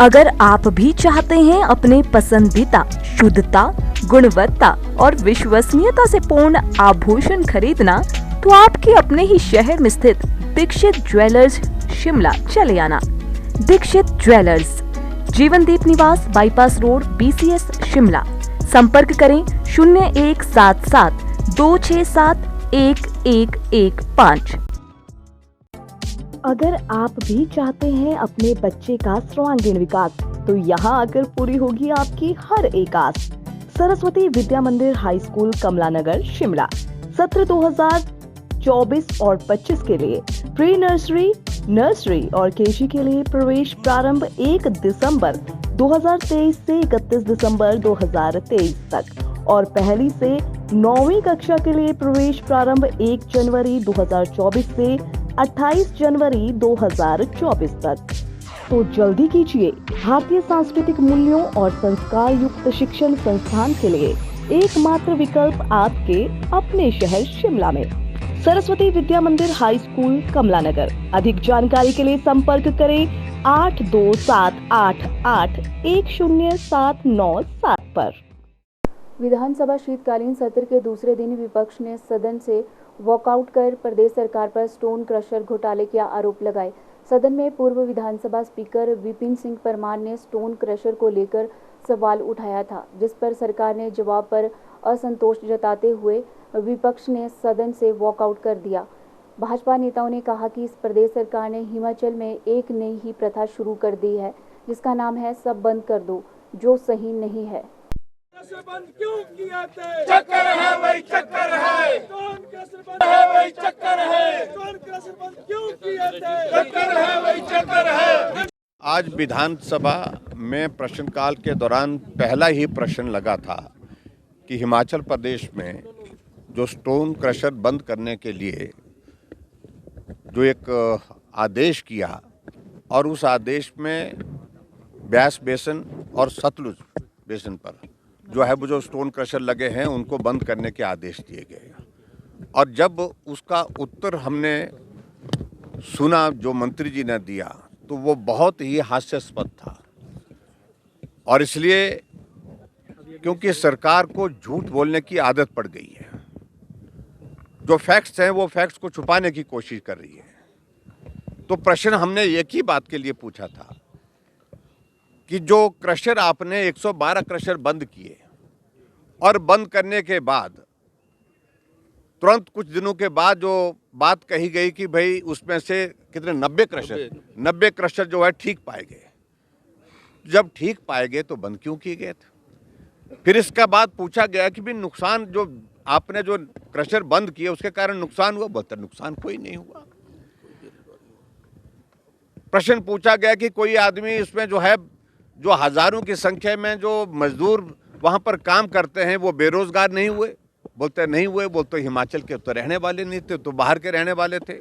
अगर आप भी चाहते हैं अपने पसंदीदा शुद्धता, गुणवत्ता और विश्वसनीयता से पूर्ण आभूषण खरीदना, तो आपके अपने ही शहर में स्थित दीक्षित ज्वेलर्स शिमला चले आना। दीक्षित ज्वेलर्स, जीवनदीप निवास, बाईपास रोड, BCS शिमला। संपर्क करें 0177-267-1115। अगर आप भी चाहते हैं अपने बच्चे का सर्वांगीण विकास, तो यहाँ आकर पूरी होगी आपकी हर एक आस। सरस्वती विद्या मंदिर हाई स्कूल, कमला नगर, शिमला। सत्र 2024 और 25 के लिए प्री नर्सरी, नर्सरी और KG के लिए प्रवेश प्रारंभ 1 दिसंबर 2023 से 31 दिसंबर 2023 तक और पहली से 9वीं कक्षा के लिए प्रवेश प्रारंभ 1 जनवरी 2024 से 28 जनवरी 2024 तक। तो जल्दी कीजिए, भारतीय सांस्कृतिक मूल्यों और संस्कार युक्त शिक्षण संस्थान के लिए एकमात्र विकल्प आपके अपने शहर शिमला में। सरस्वती विद्या मंदिर हाई स्कूल, कमला नगर। अधिक जानकारी के लिए संपर्क करें 8278810797 पर। विधानसभा शीतकालीन सत्र के दूसरे दिन विपक्ष ने सदन से वॉकआउट कर प्रदेश सरकार पर स्टोन क्रशर घोटाले के आरोप लगाए। सदन में पूर्व विधानसभा स्पीकर विपिन सिंह परमार ने स्टोन क्रशर को लेकर सवाल उठाया था, जिस पर सरकार ने जवाब पर असंतोष जताते हुए विपक्ष ने सदन से वॉकआउट कर दिया। भाजपा नेताओं ने कहा कि इस प्रदेश सरकार ने हिमाचल में एक नई ही प्रथा शुरू कर दी है, जिसका नाम है सब बंद कर दो, जो सही नहीं है। बंद क्यों किया थे? चक्कर है वही चक्कर है, कौन क्रशर बंद है वही चक्कर है, कौन क्रशर बंद क्यों किया थे? चक्कर है वही चक्कर है। आज विधानसभा में प्रश्नकाल के दौरान पहला ही प्रश्न लगा था कि हिमाचल प्रदेश में जो स्टोन क्रशर बंद करने के लिए जो एक आदेश किया और उस आदेश में ब्यास बेसिन और सतलुज बेसिन पर जो है वो जो स्टोन क्रशर लगे हैं उनको बंद करने के आदेश दिए गए। और जब उसका उत्तर हमने सुना जो मंत्री जी ने दिया तो वो बहुत ही हास्यास्पद था। और इसलिए क्योंकि सरकार को झूठ बोलने की आदत पड़ गई है, जो फैक्ट्स हैं वो फैक्ट्स को छुपाने की कोशिश कर रही है। तो प्रश्न हमने एक ही बात के लिए पूछा था कि जो क्रशर आपने 112 क्रशर बंद किए और बंद करने के बाद तुरंत कुछ दिनों के बाद जो बात कही गई कि भाई उसमें से कितने 90 क्रशर जो है ठीक पाए गए। जब ठीक पाए गए तो बंद क्यों किए गए थे? फिर इसका बाद पूछा गया कि भी नुकसान जो आपने जो क्रशर बंद किए उसके कारण नुकसान हुआ? बोलते नुकसान कोई नहीं हुआ। प्रश्न पूछा गया कि कोई आदमी इसमें जो है जो हजारों की संख्या में जो मजदूर वहां पर काम करते हैं वो बेरोजगार नहीं हुए? बोलते नहीं हुए। बोलते हिमाचल के तो रहने वाले नहीं थे, तो बाहर के रहने वाले थे।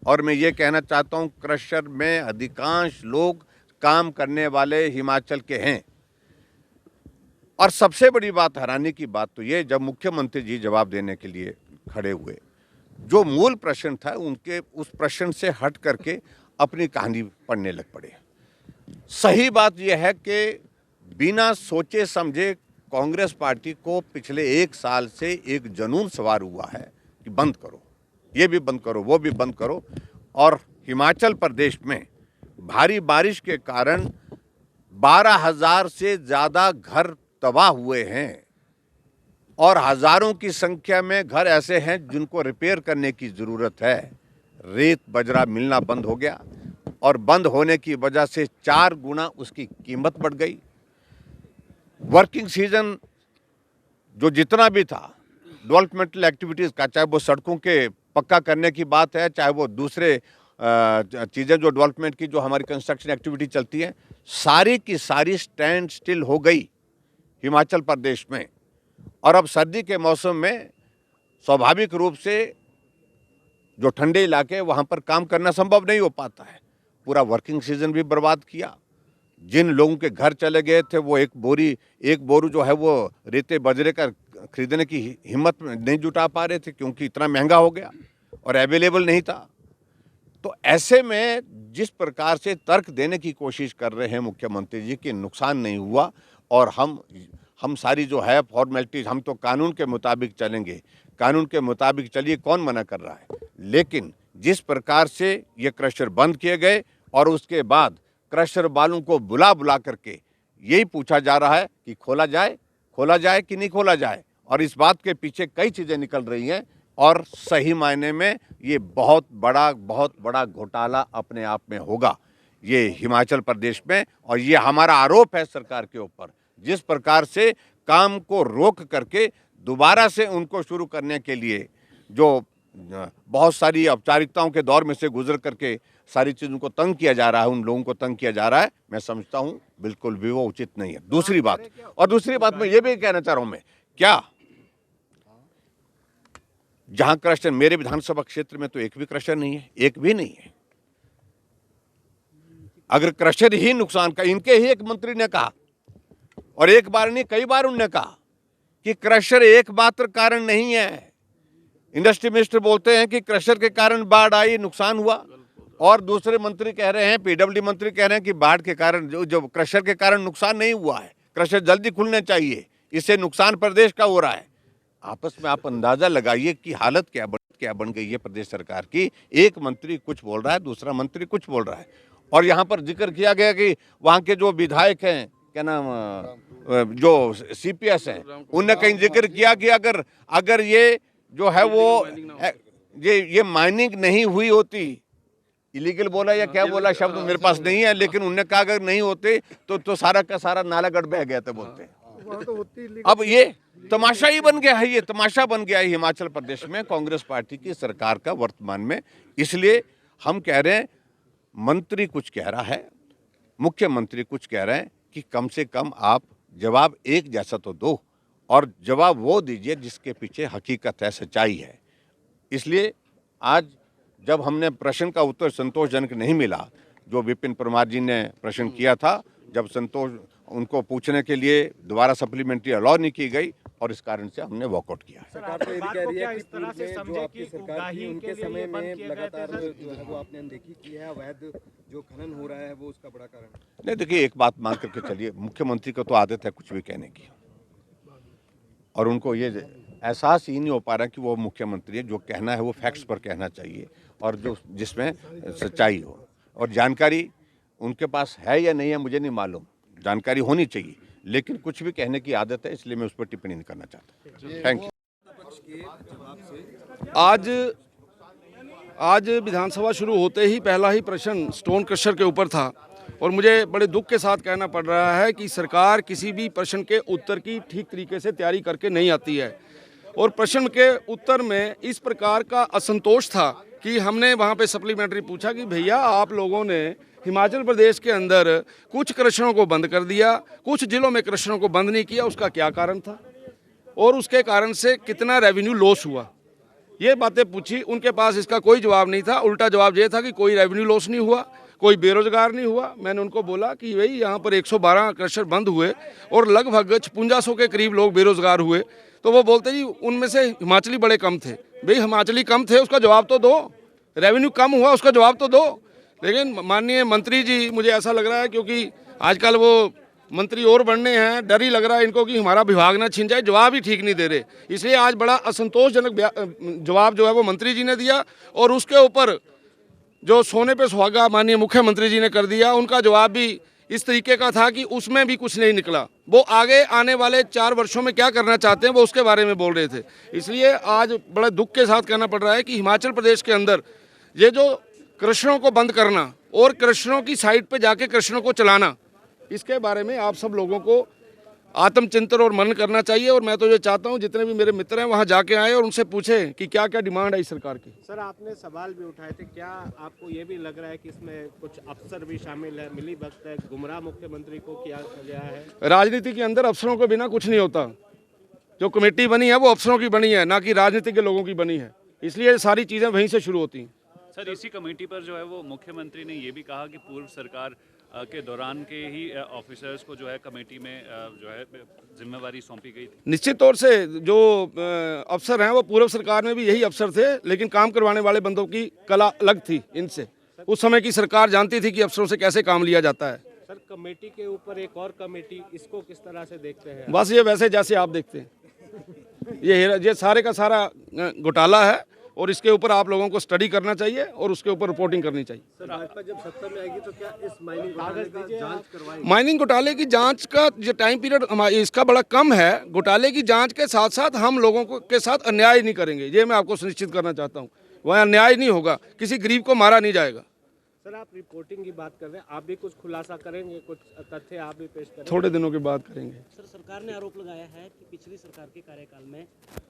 और मैं ये कहना चाहता हूँ क्रशर में अधिकांश लोग काम करने वाले हिमाचल के हैं। और सबसे बड़ी बात, हैरानी की बात तो ये, जब मुख्यमंत्री जी जवाब देने के लिए खड़े हुए, जो मूल प्रश्न था उनके उस प्रश्न से हट करके अपनी कहानी पढ़ने लग पड़े। सही बात यह है कि बिना सोचे समझे कांग्रेस पार्टी को पिछले 1 साल से एक जुनून सवार हुआ है कि बंद करो, ये भी बंद करो, वो भी बंद करो। और हिमाचल प्रदेश में भारी बारिश के कारण 12,000 से ज़्यादा घर तबाह हुए हैं और हज़ारों की संख्या में घर ऐसे हैं जिनको रिपेयर करने की ज़रूरत है। रेत बजरा मिलना बंद हो गया और बंद होने की वजह से 4 गुना उसकी कीमत बढ़ गई। वर्किंग सीजन जो जितना भी था डेवलपमेंटल एक्टिविटीज़ का, चाहे वो सड़कों के पक्का करने की बात है, चाहे वो दूसरे चीज़ें जो डेवलपमेंट की जो हमारी कंस्ट्रक्शन एक्टिविटी चलती है, सारी की सारी स्टैंड स्टिल हो गई हिमाचल प्रदेश में। और अब सर्दी के मौसम में स्वाभाविक रूप से जो ठंडे इलाके वहाँ पर काम करना संभव नहीं हो पाता है। पूरा वर्किंग सीजन भी बर्बाद किया। जिन लोगों के घर चले गए थे वो एक बोरू जो है वो रेते बजरे का खरीदने की हिम्मत नहीं जुटा पा रहे थे क्योंकि इतना महंगा हो गया और अवेलेबल नहीं था। तो ऐसे में जिस प्रकार से तर्क देने की कोशिश कर रहे हैं मुख्यमंत्री जी कि नुकसान नहीं हुआ और हम सारी जो है फॉर्मेलिटीज, हम तो कानून के मुताबिक चलेंगे, कानून के मुताबिक चलिए, कौन मना कर रहा है। लेकिन जिस प्रकार से ये क्रशर बंद किए गए और उसके बाद क्रशर वालों को बुला बुला करके यही पूछा जा रहा है कि खोला जाए कि नहीं खोला जाए, और इस बात के पीछे कई चीज़ें निकल रही हैं और सही मायने में ये बहुत बड़ा घोटाला अपने आप में होगा ये हिमाचल प्रदेश में। और ये हमारा आरोप है सरकार के ऊपर, जिस प्रकार से काम को रोक करके दोबारा से उनको शुरू करने के लिए जो बहुत सारी औपचारिकताओं के दौर में से गुजर करके सारी चीज़ों को तंग किया जा रहा है, उन लोगों को तंग किया जा रहा है, मैं समझता हूँ बिल्कुल भी वो उचित नहीं है। दूसरी बात मैं ये भी कहना चाह रहा हूँ, मैं क्या जहां क्रशर मेरे विधानसभा क्षेत्र में तो एक भी क्रशर नहीं है, एक भी नहीं है। अगर क्रशर ही नुकसान का, इनके ही एक मंत्री ने कहा और एक बार नहीं कई बार उन्होंने कहा कि क्रशर एकमात्र कारण नहीं है। इंडस्ट्री मिनिस्टर बोलते हैं कि क्रशर के कारण बाढ़ आई, नुकसान हुआ, और दूसरे मंत्री कह रहे हैं, पीडब्ल्यूडी मंत्री कह रहे हैं कि बाढ़ के कारण जो क्रशर के कारण नुकसान नहीं हुआ है, क्रशर जल्दी खुलने चाहिए, इससे नुकसान प्रदेश का हो रहा है। आपस में आप अंदाजा लगाइए कि हालत क्या बन गई है प्रदेश सरकार की। एक मंत्री कुछ बोल रहा है, दूसरा मंत्री कुछ बोल रहा है। और यहाँ पर जिक्र किया गया कि वहाँ के जो विधायक हैं, क्या नाम, जो सीपीएस हैं, उनने कहीं जिक्र किया कि अगर ये जो है वो ये माइनिंग नहीं हुई होती, इलीगल बोला या क्या बोला शब्द मेरे पास नहीं है, लेकिन उनने कहा अगर नहीं होते तो सारा का सारा नालागढ़ बह गया था बोलते हैं। अब ये तमाशा ही बन गया है, ये तमाशा बन गया है हिमाचल प्रदेश में कांग्रेस पार्टी की सरकार का वर्तमान में। इसलिए हम कह रहे हैं, मंत्री कुछ कह रहा है, मुख्यमंत्री कुछ कह रहे हैं कि कम से कम आप जवाब एक जैसा तो दो, और जवाब वो दीजिए जिसके पीछे हकीकत है, सच्चाई है। इसलिए आज जब हमने प्रश्न का उत्तर संतोषजनक नहीं मिला, जो विपिन परमार जी ने प्रश्न किया था, जब उनको पूछने के लिए दोबारा सप्लीमेंट्री अलाउ नहीं की गई, और इस कारण से हमने वॉकआउट किया। सरकार तो ये भी कह रही है कि पूर्व में जो आपकी सरकार थी उनके समय में लगातार जो है वो आपने अनदेखी की है, अवैध जो खनन हो रहा है वो उसका बड़ा कारण है। नहीं, देखिए, एक बात मान करके चलिए, मुख्यमंत्री को तो आदत है कुछ भी कहने की, और उनको ये एहसास ही नहीं हो पा रहा कि वो मुख्यमंत्री है, जो कहना है वो फैक्ट्स पर कहना चाहिए और जो जिसमें सच्चाई हो। और जानकारी उनके पास है या नहीं है मुझे नहीं मालूम, जानकारी होनी चाहिए, लेकिन कुछ भी कहने की आदत है, इसलिए मैं उस पर टिप्पणी नहीं करना चाहता। Thank you. आज विधानसभा शुरू होते ही पहला ही प्रश्न स्टोन क्रशर के ऊपर था, और मुझे बड़े दुख के साथ कहना पड़ रहा है कि सरकार किसी भी प्रश्न के उत्तर की ठीक तरीके से तैयारी करके नहीं आती है। और प्रश्न के उत्तर में इस प्रकार का असंतोष था कि हमने वहाँ पे सप्लीमेंट्री पूछा कि भैया आप लोगों ने हिमाचल प्रदेश के अंदर कुछ क्रशरों को बंद कर दिया, कुछ जिलों में क्रशरों को बंद नहीं किया, उसका क्या कारण था और उसके कारण से कितना रेवेन्यू लॉस हुआ, ये बातें पूछी। उनके पास इसका कोई जवाब नहीं था। उल्टा जवाब ये था कि कोई रेवेन्यू लॉस नहीं हुआ, कोई बेरोजगार नहीं हुआ। मैंने उनको बोला कि भाई यहाँ पर 112 क्रशर बंद हुए और लगभग 5500 के करीब लोग बेरोजगार हुए, तो वो बोलते जी उनमें से हिमाचली बड़े कम थे। भाई हिमाचली कम थे उसका जवाब तो दो, रेवेन्यू कम हुआ उसका जवाब तो दो। लेकिन माननीय मंत्री जी, मुझे ऐसा लग रहा है क्योंकि आजकल वो मंत्री और बनने हैं, डर ही लग रहा है इनको कि हमारा विभाग ना छिन जाए, जवाब ही ठीक नहीं दे रहे। इसलिए आज बड़ा असंतोषजनक जवाब जो है वो मंत्री जी ने दिया, और उसके ऊपर जो सोने पे सुहागा माननीय मुख्यमंत्री जी ने कर दिया, उनका जवाब भी इस तरीके का था कि उसमें भी कुछ नहीं निकला। वो आगे आने वाले 4 वर्षों में क्या करना चाहते हैं वो उसके बारे में बोल रहे थे। इसलिए आज बड़ा दुख के साथ कहना पड़ रहा है कि हिमाचल प्रदेश के अंदर ये जो क्रशरों को बंद करना और क्रशरों की साइड पे जाके क्रशरों को चलाना, इसके बारे में आप सब लोगों को आत्मचिंतन और मनन करना चाहिए। और मैं तो ये चाहता हूँ जितने भी मेरे मित्र हैं वहाँ जाके आए और उनसे पूछें कि क्या क्या डिमांड है इस सरकार की। सर, आपने सवाल भी उठाए थे, क्या आपको ये भी लग रहा है कि इसमें कुछ अफसर भी शामिल है, मिली भगत है, गुमराह मुख्यमंत्री को किया गया है? राजनीति के अंदर अफसरों के बिना कुछ नहीं होता। जो कमेटी बनी है वो अफसरों की बनी है, ना कि राजनीति के लोगों की बनी है। इसलिए सारी चीज़ें वहीं से शुरू होती हैं। सर, इसी कमेटी पर जो है वो मुख्यमंत्री ने ये भी कहा कि पूर्व सरकार के दौरान के ही ऑफिसर्स को जो है कमेटी में जो है जिम्मेवारी सौंपी गई थी। निश्चित तौर से जो अफसर हैं वो पूर्व सरकार में भी यही अफसर थे, लेकिन काम करवाने वाले बंदों की कला अलग थी इनसे। उस समय की सरकार जानती थी कि अफसरों से कैसे काम लिया जाता है। सर, कमेटी के ऊपर एक और कमेटी, इसको किस तरह से देखते हैं? बस ये वैसे जैसे आप देखते हैं, ये सारे का सारा घोटाला है और इसके ऊपर आप लोगों को स्टडी करना चाहिए और उसके ऊपर रिपोर्टिंग करनी चाहिए। सर, भाजपा जब सत्ता में आएगी तो क्या इस माइनिंग घोटाले की जांच करवाएगी? माइनिंग घोटाले की जांच का जो टाइम पीरियड इसका बड़ा कम है। घोटाले की जांच के साथ साथ हम लोगों को के साथ अन्याय नहीं करेंगे, ये मैं आपको सुनिश्चित करना चाहता हूँ। वहाँ अन्याय नहीं होगा, किसी गरीब को मारा नहीं जाएगा। सर, आप रिपोर्टिंग की बात कर रहे हैं, आप भी कुछ खुलासा करेंगे, कुछ तथ्य आप भी पेश करेंगे? थोड़े दिनों के बाद करेंगे। सर, सरकार ने आरोप लगाया है कि पिछली सरकार के कार्यकाल में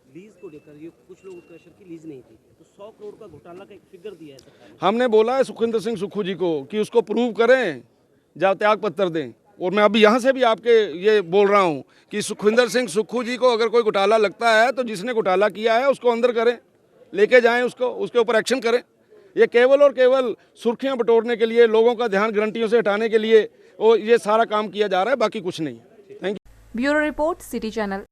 लीज को लेकर ये कुछ लोग क्रशर की लीज नहीं थी, तो 100 करोड़ का घोटाला का एक फिगर दिया है सरकार ने। हमने बोला है सुखविंदर सिंह सुक्खू जी को कि उसको प्रूव करें, जब त्याग पत्र दें। और मैं अभी यहाँ से भी आपके ये बोल रहा हूँ कि सुखविंदर सिंह सुक्खू जी को अगर कोई घोटाला लगता है तो जिसने घोटाला किया है उसको अंदर करें, लेके जाएं उसको, उसके ऊपर एक्शन करें। ये केवल और केवल सुर्खियां बटोरने के लिए, लोगों का ध्यान गारंटियों से हटाने के लिए ये सारा काम किया जा रहा है, बाकी कुछ नहीं। Thank you. Bureau report, city channel.